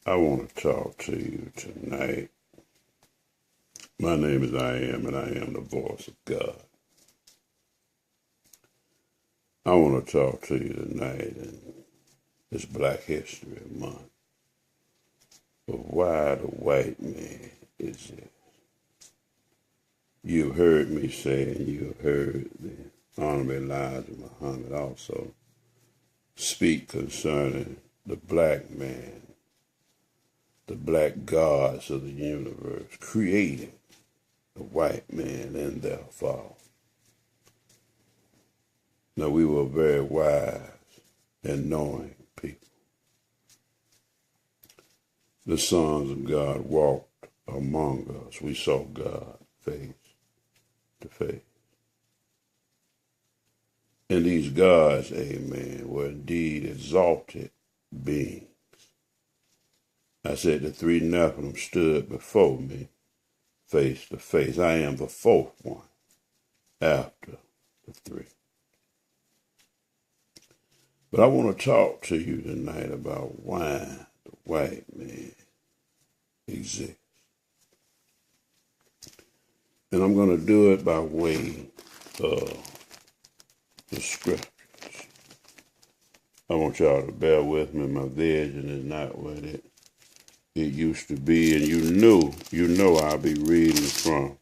I want to talk to you tonight. My name is I Am, and I am the voice of God. I want to talk to you tonight in this Black History Month of why the white man exists. You've heard me say, and you've heard the Honorable Elijah Muhammad also speak concerning the black man, the black gods of the universe, creating the white man in their fall. Now, we were very wise and knowing people. The sons of God walked among us. We saw God face to face. And these gods, amen, were indeed exalted beings. I said the three Nephilim stood before me face to face. I am the fourth one after the three. But I want to talk to you tonight about why the white man exists. And I'm going to do it by way of the scriptures. I want y'all to bear with me. My vision is not what it used to be. And you know I'll be reading from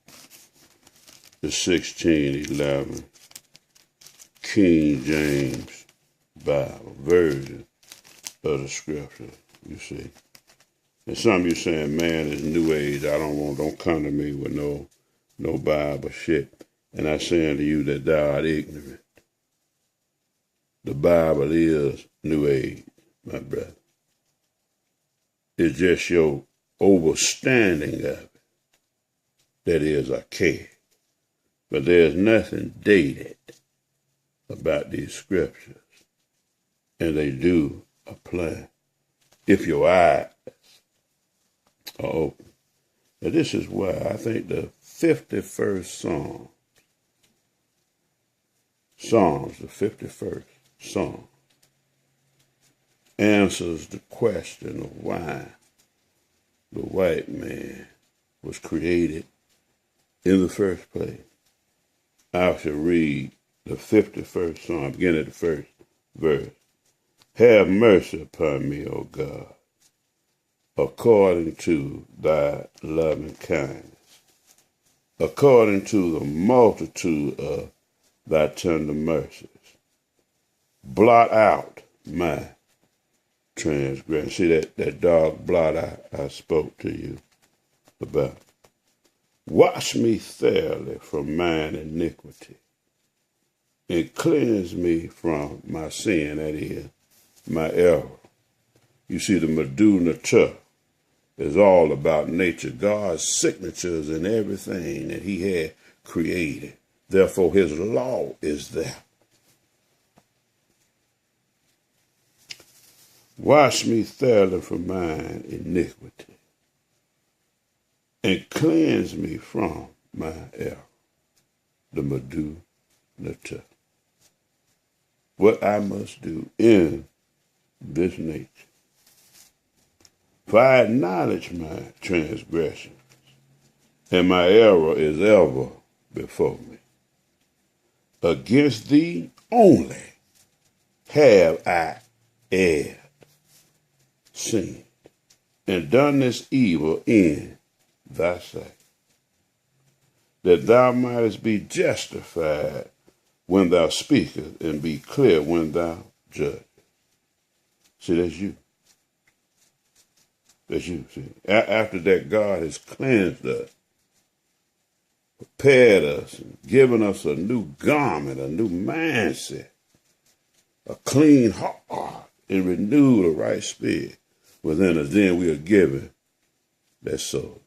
the 1611 King James Bible version of the scripture, you see. And some of you saying, man, it's New Age. Don't come to me with no Bible shit. And I say unto you that thou art ignorant. The Bible is New Age, my brother. It's just your overstanding of it that is archaic. But there's nothing dated about these scriptures. And they do apply if your eyes are open. Now, this is why I think the 51st Psalms, the 51st Psalm, answers the question of why the white man was created in the first place. I shall read the 51st Psalm, beginning at the first verse. Have mercy upon me, O God, according to thy loving kindness, according to the multitude of thy tender mercies. Blot out my transgression. See that dark blot I spoke to you about. Wash me thoroughly from mine iniquity and cleanse me from my sin, that is, my error. You see, the MEDU is all about nature, God's signatures in everything that he had created. Therefore, his law is there. Wash me thoroughly from mine iniquity and cleanse me from my error. The MEDU. What I must do in this nature. For I acknowledge my transgressions, and my error is ever before me. Against thee only have I erred, sinned, and done this evil in thy sight, that thou mightest be justified when thou speakest, and be clear when thou judgest. See, that's you. That's you, see. After that, God has cleansed us, prepared us, and given us a new garment, a new mindset, a clean heart, and renewed a right spirit within us. Then we are given that sword.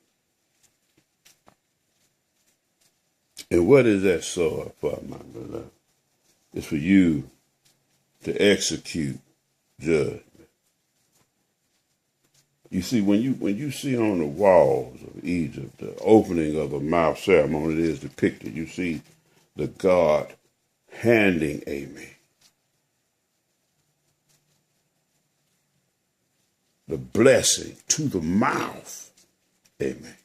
And what is that sword for, my beloved? It's for you to execute judgment. You see, when you see on the walls of Egypt the opening of a mouth ceremony that is depicted, you see the God handing the blessing to the mouth, amen,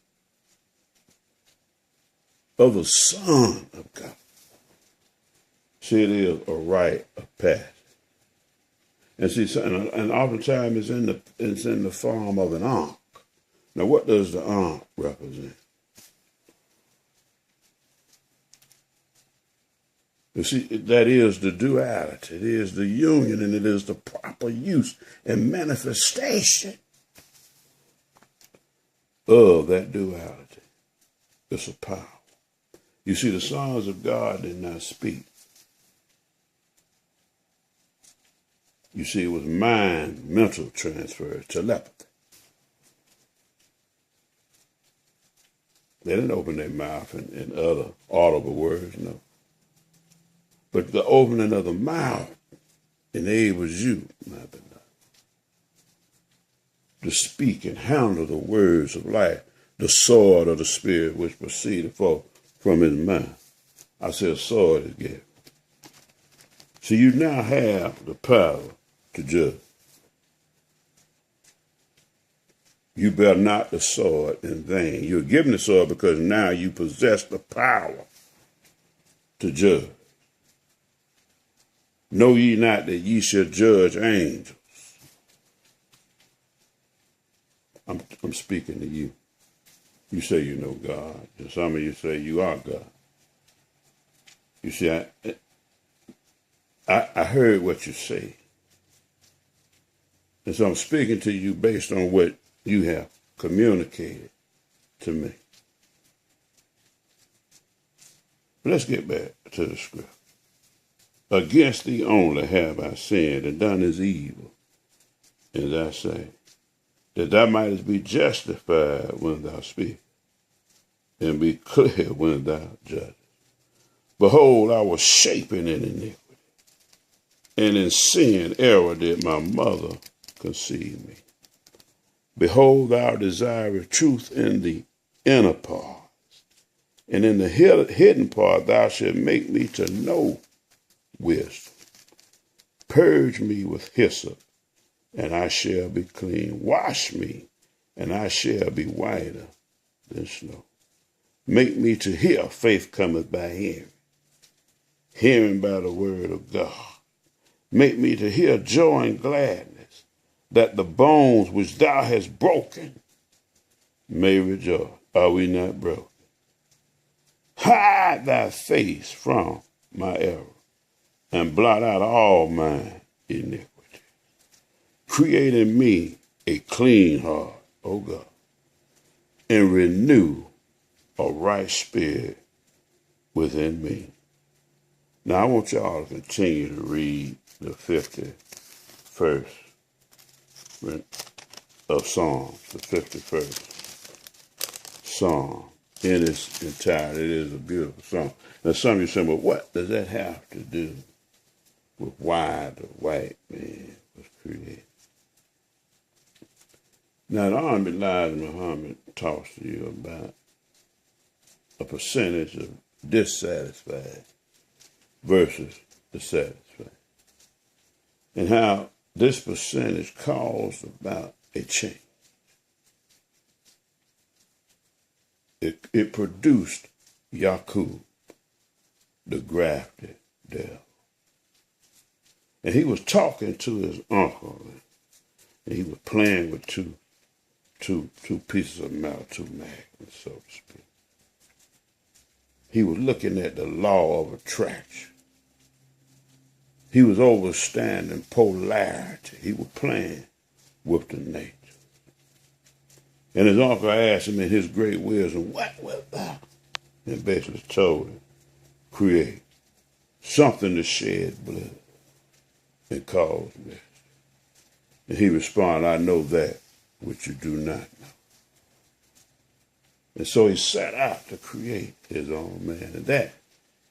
of the Son of God. See, it is a rite of passage. And see, and oftentimes it's in the form of an ankh. Now, what does the ankh represent? You see, that is the duality. It is the union, and it is the proper use and manifestation of that duality. It's a power. You see, the sons of God did not speak. You see, it was mind, mental transfer, telepathy. They didn't open their mouth in other audible words, no. But the opening of the mouth enables you, my beloved, to speak and handle the words of life, the sword of the Spirit which proceeded forth from his mouth. I said a sword is given. So you now have the power to judge. You bear not the sword in vain. You're given the sword because now you possess the power to judge. Know ye not that ye shall judge angels? I'm speaking to you. You say you know God. And some of you say you are God. You see, I heard what you say. And so I'm speaking to you based on what you have communicated to me. But let's get back to the script. Against thee only have I sinned and done this evil, as I say, that thou mightest be justified when thou speakest, and be clear when thou judgest. Behold, I was shapen in iniquity, and in sin error did my mother conceive me. Behold, thou desirest truth in the inner parts, and in the hidden part thou shalt make me to know wisdom. Purge me with hyssop, and I shall be clean. Wash me, and I shall be whiter than snow. Make me to hear. Faith cometh by hearing, hearing by the word of God. Make me to hear joy and gladness, that the bones which thou hast broken may rejoice. Are we not broken? Hide thy face from my error, and blot out all mine iniquity. Create in me a clean heart, O God, and renew a right spirit within me. Now, I want y'all to continue to read the 51st of Psalms, the 51st Psalm in its entirety. It is a beautiful song. Now, some of you say, well, what does that have to do with why the white man was created? Now, the Honorable Elijah Muhammad talks to you about a percentage of dissatisfied versus the satisfied, and how this percentage caused about a change. It produced Yakub, the grafted devil. And he was talking to his uncle, and he was playing with two pieces of metal, two magnets, so to speak. He was looking at the law of attraction. He was understanding polarity. He was playing with the nature. And his uncle asked him in his great wisdom, what wilt thou? And basically told him, create something to shed blood and cause this. And he responded, I know that which you do not know. And so he set out to create his own man, and that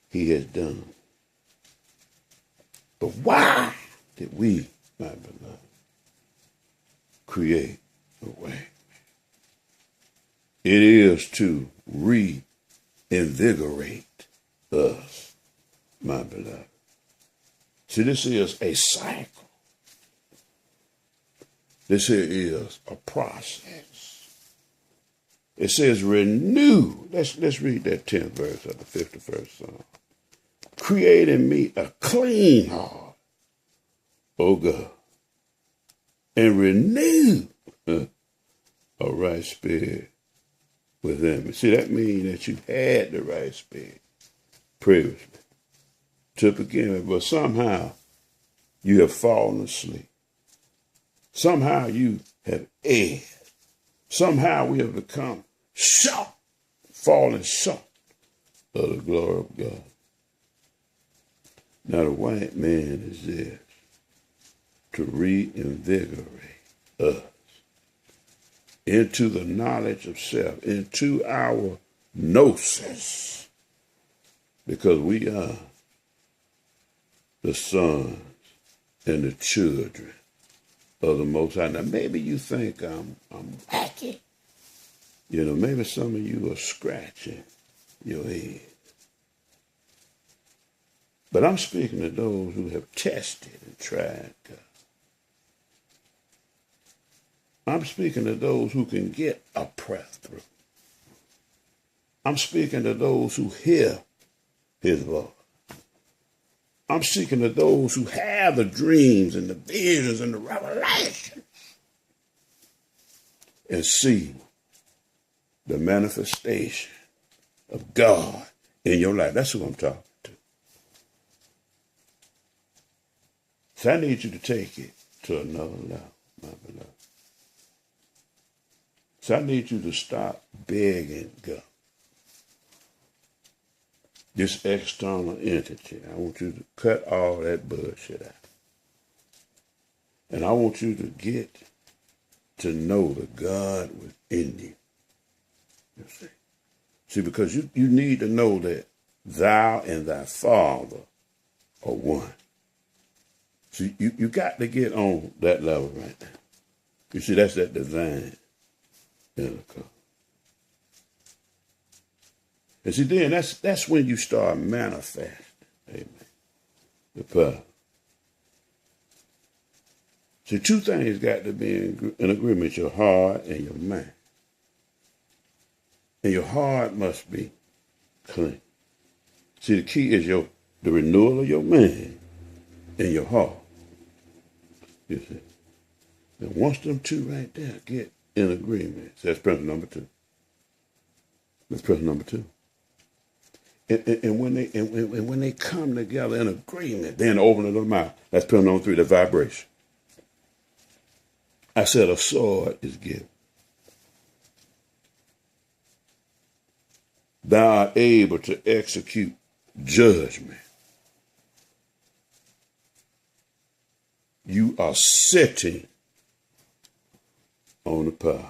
he has done. But why did we, my beloved, create a way? It is to reinvigorate us, my beloved. See, this is a cycle. This here is a process. It says renew. Let's read that 10th verse of the 51st Psalm. Create in me a clean heart, O God, and renew a right spirit within me. See, that means that you had the right spirit previously to begin with, but somehow you have fallen asleep. Somehow you have erred. Somehow we have become short, fallen short of the glory of God. Now the white man is there to reinvigorate us into the knowledge of self, into our gnosis, because we are the sons and the children of the Most High. Now, maybe you think I'm wacky. You know, maybe some of you are scratching your head. But I'm speaking to those who have tested and tried God. I'm speaking to those who can get a press through. I'm speaking to those who hear his voice. I'm speaking to those who have the dreams and the visions and the revelations and see the manifestation of God in your life. That's who I'm talking to. So I need you to take it to another level, my beloved. So I need you to stop begging God. This external entity, I want you to cut all that bullshit out. And I want you to get to know the God within you. You see, because you need to know that thou and thy Father are one. So you got to get on that level right now. You see, that's that divine intercourse. And see, then that's when you start manifesting, amen, the power. See, two things got to be in agreement, your heart and your mind. And your heart must be clean. See, the key is the renewal of your mind and your heart. You see. And once them two right there get in agreement, so that's principle number two. That's principle number two. And when they come together in agreement, then open of the mouth. That's principle number three, the vibration. I said a sword is given. Thou art able to execute judgment. You are sitting on the power.